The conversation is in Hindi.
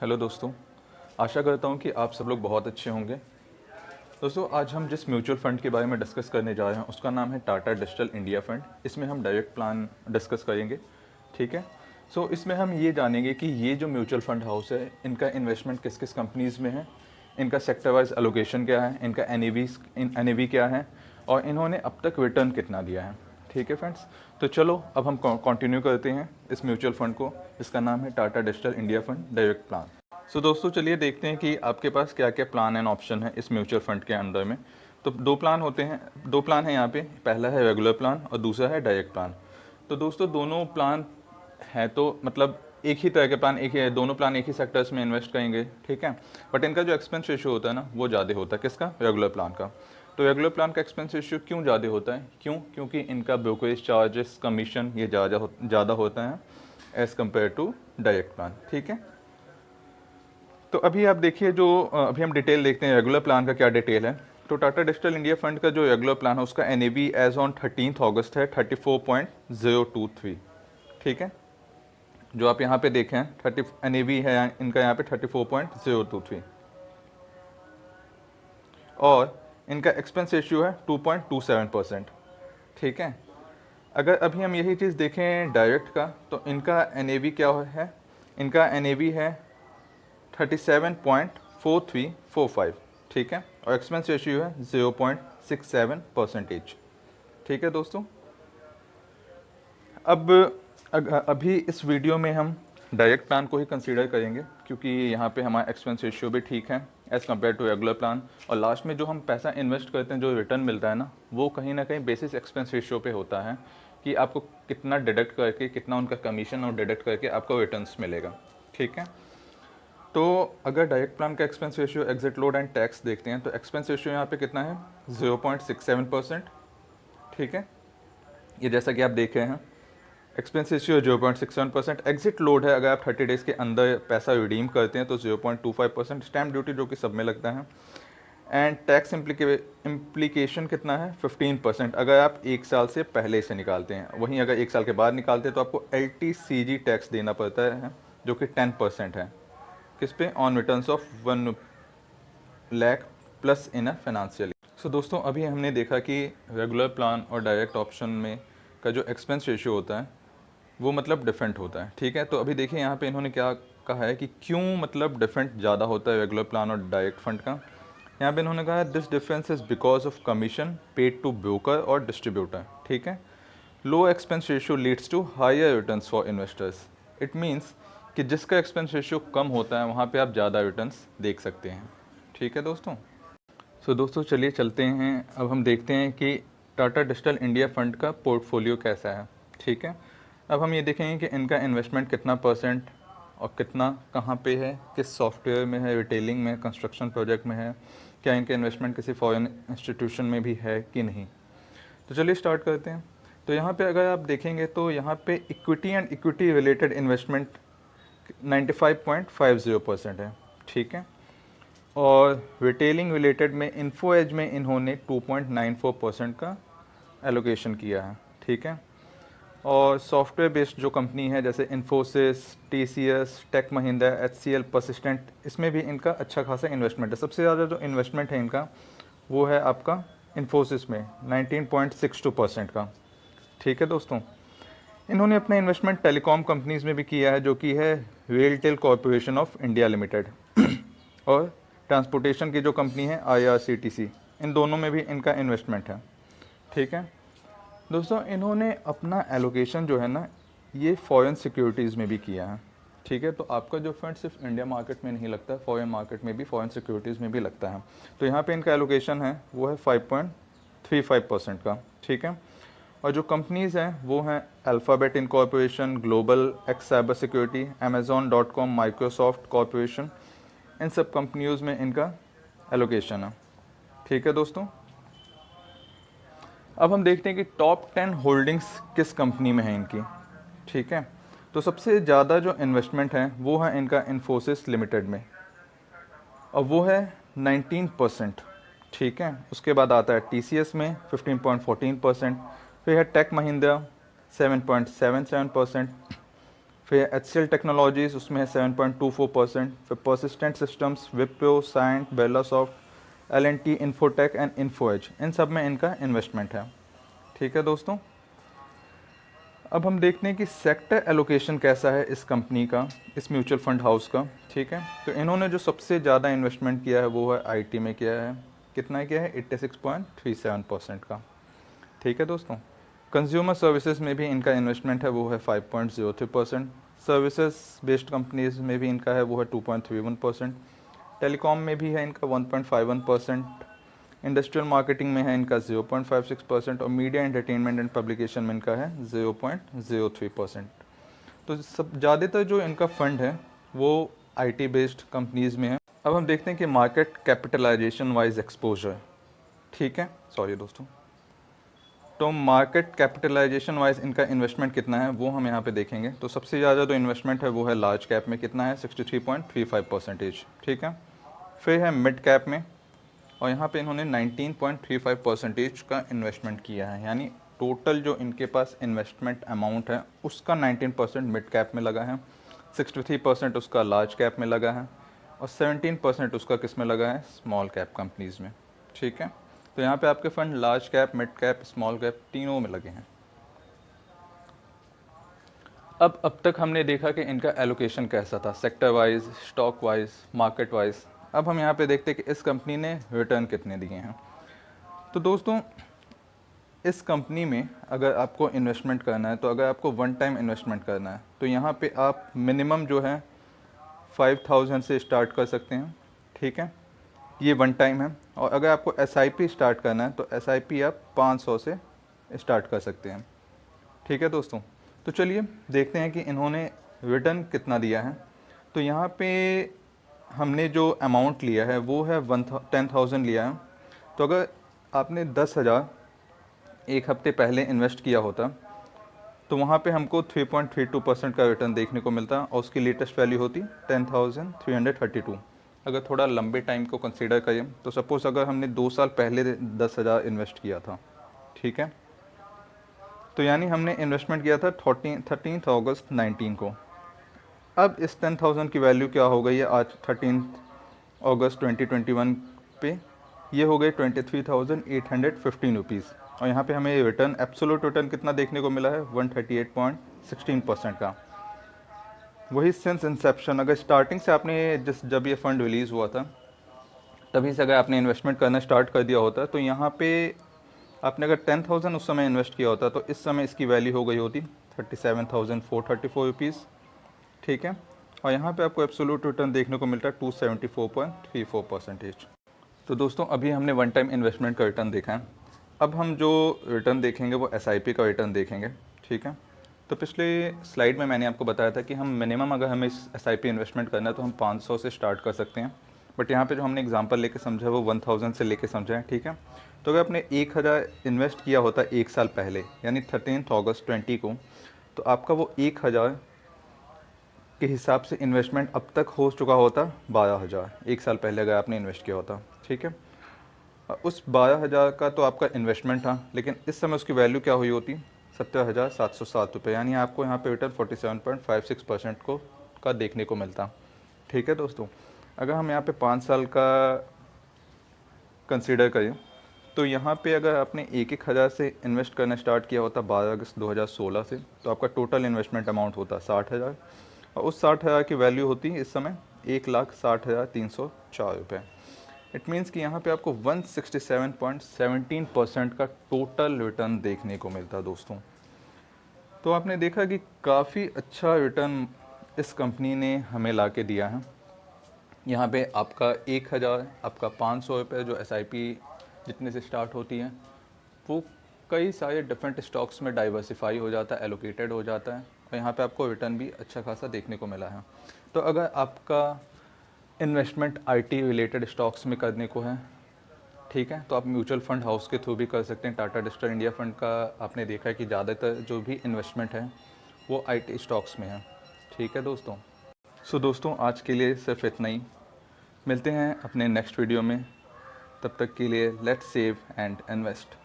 हेलो दोस्तों, आशा करता हूँ कि आप सब लोग बहुत अच्छे होंगे। दोस्तों, आज हम जिस म्यूचुअल फ़ंड के बारे में डिस्कस करने जा रहे हैं उसका नाम है टाटा डिजिटल इंडिया फ़ंड। इसमें हम डायरेक्ट प्लान डिस्कस करेंगे, ठीक है। इसमें हम ये जानेंगे कि ये जो म्यूचुअल फ़ंड हाउस है, इनका इन्वेस्टमेंट किस किस कंपनीज़ में है, इनका सेक्टर वाइज एलोकेशन क्या है, इनका एन क्या है और इन्होंने अब तक रिटर्न कितना दिया है, ठीक है फ्रेंड्स। तो चलो अब हम कंटिन्यू करते हैं इस म्यूचुअल फ़ंड को, जिसका नाम है Tata digital India fund direct plan. दोस्तों, चलिए देखते हैं कि आपके पास क्या क्या प्लान एंड ऑप्शन है इस म्यूचुअल फंड के अंदर में। तो दो प्लान होते हैं, दो प्लान है यहाँ पे। पहला है रेगुलर प्लान और दूसरा है डायरेक्ट प्लान। तो दोस्तों, दोनों प्लान है तो मतलब एक ही तरह के प्लान, एक ही दोनों प्लान एक ही सेक्टर्स में इन्वेस्ट करेंगे, ठीक है। बट इनका जो एक्सपेंस रेशियो होता है ना, वो ज़्यादा होता है। किसका? रेगुलर प्लान का। तो रेगुलर प्लान का एक्सपेंस रेशियो क्यों ज़्यादा होता है? क्योंकि इनका ब्रोकरेज चार्जेस, कमीशन ये ज़्यादा होता है as compare to direct plan, ठीक है। तो अभी आप देखिए, जो अभी हम डिटेल देखते हैं रेगुलर प्लान का क्या डिटेल है। तो टाटा डिजिटल इंडिया फंड का जो रेगुलर प्लान है उसका NAV एज ऑन 13 अगस्त है 34.023, ठीक है। जो आप यहाँ पे देखें 30 NAV है इनका यहाँ पे 34.023 और इनका एक्सपेंस रेशियो है 2.27%, ठीक है। अगर अभी हम यही चीज़ देखें डायरेक्ट का, तो इनका NAV क्या है? इनका NAV है 37.4345, ठीक है। और एक्सपेंस रेशियो है 0.67%, ठीक है दोस्तों। अब अभी इस वीडियो में हम डायरेक्ट प्लान को ही कंसीडर करेंगे, क्योंकि यहाँ पे हमारा एक्सपेंस रेशियो भी ठीक है as compare to regular plan. और लास्ट में जो हम पैसा इन्वेस्ट करते हैं, जो रिटर्न मिलता है ना, वो कहीं ना कहीं बेसिस एक्सपेंस रेशियो पे होता है कि आपको कितना डिडक्ट करके, कितना उनका कमीशन और डिडक्ट करके आपको रिटर्न्स मिलेगा, ठीक है। तो अगर डायरेक्ट प्लान का expense ratio, exit load and tax देखते हैं, तो एक्सपेंस रेशियो यहाँ पे कितना है? 0.67%, ठीक है। ये जैसा कि आप देख रहे हैं, एक्सपेंस रेशियो 0.67%। एग्जिट लोड है, अगर आप 30 डेज़ के अंदर पैसा रिडीम करते हैं तो 0.25%। स्टैम्प ड्यूटी जो कि सब में लगता है। एंड टैक्स इम्प्लीकेशन कितना है? 15%, अगर आप एक साल से पहले से निकालते हैं। वहीं अगर एक साल के बाद निकालते हैं तो आपको LTCG टैक्स देना पड़ता है, जो कि 10% है। किस पे? On returns of 1 lakh plus in a financial. दोस्तों, अभी हमने देखा कि रेगुलर प्लान और डायरेक्ट ऑप्शन में का जो एक्सपेंस रेशियो होता है वो मतलब डिफरेंट होता है, ठीक है। तो अभी देखिए यहाँ पे इन्होंने क्या कहा है कि क्यों मतलब डिफरेंट ज़्यादा होता है रेगुलर प्लान और डायरेक्ट फंड का। यहाँ पे इन्होंने कहा है this difference is because of commission paid to broker और डिस्ट्रीब्यूटर, ठीक है। Low expense ratio leads to higher returns for investors. It means कि जिसका एक्सपेंस रेशियो कम होता है वहाँ पे आप ज़्यादा रिटर्न्स देख सकते हैं, ठीक है दोस्तों। दोस्तों, चलिए चलते हैं। अब हम देखते हैं कि टाटा डिजिटल इंडिया फंड का पोर्टफोलियो कैसा है, ठीक है। अब हम ये देखेंगे कि इनका इन्वेस्टमेंट कितना परसेंट और कितना कहाँ पे है, किस सॉफ्टवेयर में है, रिटेलिंग में, कंस्ट्रक्शन प्रोजेक्ट में है, क्या इनका इन्वेस्टमेंट किसी फॉरेन इंस्टीट्यूशन में भी है कि नहीं। तो चलिए स्टार्ट करते हैं। तो यहाँ पे अगर आप देखेंगे तो यहाँ पे equity and equity related investment 95.50% है, ठीक है। और रिटेलिंग रिलेटेड में इन्फो एज में इन्होंने 2.94% का एलोकेशन किया है, ठीक है। और सॉफ्टवेयर बेस्ड जो कंपनी है जैसे इन्फोसिस, TCS, टेक महिंद्रा, HCL, परसिस्टेंट, इसमें भी इनका अच्छा खासा इन्वेस्टमेंट है। सबसे ज़्यादा जो इन्वेस्टमेंट है इनका वो है आपका इन्फोसिस में 19.62% का, ठीक है दोस्तों। इन्होंने अपना इन्वेस्टमेंट टेलीकॉम कंपनीज़ में भी किया है, जो कि है RailTel corporation of India limited और ट्रांसपोर्टेशन की जो कंपनी है IRCTC, इन दोनों में भी इनका इन्वेस्टमेंट है, ठीक है दोस्तों। इन्होंने अपना एलोकेशन जो है ना, ये फॉरेन सिक्योरिटीज़ में भी किया है, ठीक है। तो आपका जो फंड सिर्फ इंडिया मार्केट में नहीं लगता, फॉरेन मार्केट में भी, फॉरेन सिक्योरिटीज़ में भी लगता है। तो यहाँ पे इनका एलोकेशन है वो है 5.35% का, ठीक है। और जो कंपनीज़ हैं वो हैं Alphabet Incorporation, Global X cyber security, Amazon.com, Microsoft Corporation, इन सब कंपनियों में इनका एलोकेशन है, ठीक है दोस्तों। अब हम देखते हैं कि टॉप 10 होल्डिंग्स किस कंपनी में है इनकी, ठीक है। तो सबसे ज़्यादा जो इन्वेस्टमेंट है वो है इनका इन्फोसिस लिमिटेड में, और वो है 19%, ठीक है। उसके बाद आता है TCS में 15.14%, फिर है टेक महिंद्रा 7.77%, फिर HCL टेक्नोलॉजीज़, उसमें है 7.24%। फिर परसिस्टेंट सिस्टम्स, विप्रो, साइंट, बेलासॉफ्ट, L&T, इन्फोटेक एंड इन्फोएज, इन सब में इनका इन्वेस्टमेंट है। ठीक है दोस्तों, अब हम देखते हैं कि सेक्टर एलोकेशन कैसा है इस कंपनी का, इस म्यूचुअल फंड हाउस का। ठीक है, तो इन्होंने जो सबसे ज़्यादा इन्वेस्टमेंट किया है वो है IT में किया है। कितना किया है? 86.37% का। ठीक है दोस्तों, कंज्यूमर सर्विसेज में भी इनका इन्वेस्टमेंट है वो है 5.03%। सर्विसेज बेस्ड कंपनीज में भी इनका है वो है 2.31%। टेलीकॉम में भी है इनका 1.51%। इंडस्ट्रियल मार्केटिंग में है इनका 0.56% और मीडिया एंटरटेनमेंट एंड पब्लिकेशन में इनका है 0.03%। तो सब ज़्यादातर जो इनका फंड है वो IT बेस्ड कंपनीज़ में है। अब हम देखते हैं कि मार्केट कैपिटलाइजेशन वाइज एक्सपोजर। ठीक है, सॉरी दोस्तों, तो मार्केट कैपिटलाइजेशन वाइज इनका इन्वेस्टमेंट कितना है वो हम यहाँ पे देखेंगे। तो सबसे ज़्यादा जो इन्वेस्टमेंट है वो है लार्ज कैप में, कितना है? 63.35%। ठीक है, फिर है मिड कैप में, और यहाँ पे इन्होंने 19.35% का इन्वेस्टमेंट किया है। यानी टोटल जो इनके पास इन्वेस्टमेंट अमाउंट है उसका 19% मिड कैप में लगा है, 63% उसका लार्ज कैप में लगा है, और 17% उसका किस में लगा है? स्मॉल कैप कंपनीज़ में। ठीक है, तो यहाँ पे आपके fund large cap, mid cap, small cap तीनों में लगे हैं। अब तक हमने देखा कि इनका एलोकेशन कैसा था, sector wise, stock wise, market wise. अब हम यहाँ पे देखते हैं कि इस कंपनी ने रिटर्न कितने दिए हैं। तो दोस्तों, इस कंपनी में अगर आपको इन्वेस्टमेंट करना है, तो अगर आपको वन टाइम इन्वेस्टमेंट करना है तो यहाँ पे आप मिनिमम जो है 5,000 से स्टार्ट कर सकते हैं। ठीक है, ये वन टाइम है। और अगर आपको SIP स्टार्ट करना है तो SIP आप 500 से स्टार्ट कर सकते हैं। ठीक है दोस्तों, तो चलिए देखते हैं कि इन्होंने रिटर्न कितना दिया है। तो यहाँ पे हमने जो अमाउंट लिया है वो है 10,000 लिया है। तो अगर आपने 10,000 एक हफ्ते पहले इन्वेस्ट किया होता तो वहाँ पे हमको 3.32% का रिटर्न देखने को मिलता, और उसकी लेटेस्ट वैल्यू होती 10,332। अगर थोड़ा लंबे टाइम को कंसीडर करें तो सपोज़ अगर हमने 2 साल पहले 10,000 इन्वेस्ट किया था, ठीक है, तो यानी हमने इन्वेस्टमेंट किया था 13 अगस्त 19 को। अब इस 10,000 की वैल्यू क्या हो गई है आज 13 अगस्त 2021 पे? ये हो गई 23,815 रुपीज़। और यहाँ पे हमें रिटर्न, एब्सोल्यूट रिटर्न कितना देखने को मिला है? 138.16% का। वही सिंस इंसेप्शन, अगर स्टार्टिंग से आपने जब ये फ़ंड रिलीज़ हुआ था तभी से अगर आपने इन्वेस्टमेंट करना स्टार्ट कर दिया होता तो यहाँ पे आपने अगर 10,000 उस समय इन्वेस्ट किया होता तो इस समय इसकी वैल्यू हो गई होती 37,434 रुपीज़। ठीक है, और यहाँ पे आपको एब्सोल्यूट रिटर्न देखने को मिलता है 274.34%। तो दोस्तों, अभी हमने वन टाइम इन्वेस्टमेंट का रिटर्न देखा है। अब हम जो रिटर्न देखेंगे वो SIP का रिटर्न देखेंगे। ठीक है, तो पिछले स्लाइड में मैंने आपको बताया था कि हम मिनिमम अगर हमें इस SIP इन्वेस्टमेंट करना है तो हम 500 से स्टार्ट कर सकते हैं। बट यहाँ पे जो हमने एग्जांपल लेके समझा है वो 1,000 से लेके समझा है। ठीक है, तो अगर आपने 1,000 इन्वेस्ट किया होता एक साल पहले यानी 13 अगस्त 20 को, तो आपका वो 1,000 के हिसाब से इन्वेस्टमेंट अब तक हो चुका होता 12,000, एक साल पहले अगर आपने इन्वेस्ट किया होता। ठीक है, उस 12,000 का तो आपका इन्वेस्टमेंट था, लेकिन इस समय उसकी वैल्यू क्या हुई होती? 17,707 रुपये। यानी आपको यहाँ पे रिटर्न 47.56% का देखने को मिलता। ठीक है दोस्तों, अगर हम यहाँ पे 5 साल का कंसीडर करें तो यहाँ पे अगर आपने 1,000 से इन्वेस्ट करना स्टार्ट किया होता 12 अगस्त 2016 से, तो आपका टोटल इन्वेस्टमेंट अमाउंट होता 60,000, और उस 60,000 की वैल्यू होती इस समय 1,60,304 रुपये। इट मीन्स कि यहाँ पे आपको 167.17% का टोटल रिटर्न देखने को मिलता दोस्तों। तो आपने देखा कि काफ़ी अच्छा रिटर्न इस कंपनी ने हमें ला के दिया है। यहाँ पे आपका 1,000, आपका 500 रुपये जो SIP जितने से स्टार्ट होती है वो कई सारे डिफरेंट स्टॉक्स में डाइवर्सिफाई हो जाता है, एलोकेटेड हो जाता है, और यहाँ पे आपको रिटर्न भी अच्छा खासा देखने को मिला है। तो अगर आपका इन्वेस्टमेंट IT रिलेटेड स्टॉक्स में करने को है, ठीक है, तो आप म्यूचुअल फंड हाउस के थ्रू भी कर सकते हैं। टाटा डिजिटल इंडिया फंड का आपने देखा है कि ज़्यादातर जो भी इन्वेस्टमेंट है वो IT स्टॉक्स में है। ठीक है दोस्तों, सो दोस्तों आज के लिए सिर्फ इतना ही। मिलते हैं अपने नेक्स्ट वीडियो में, तब तक के लिए लेट्स सेव एंड इन्वेस्ट।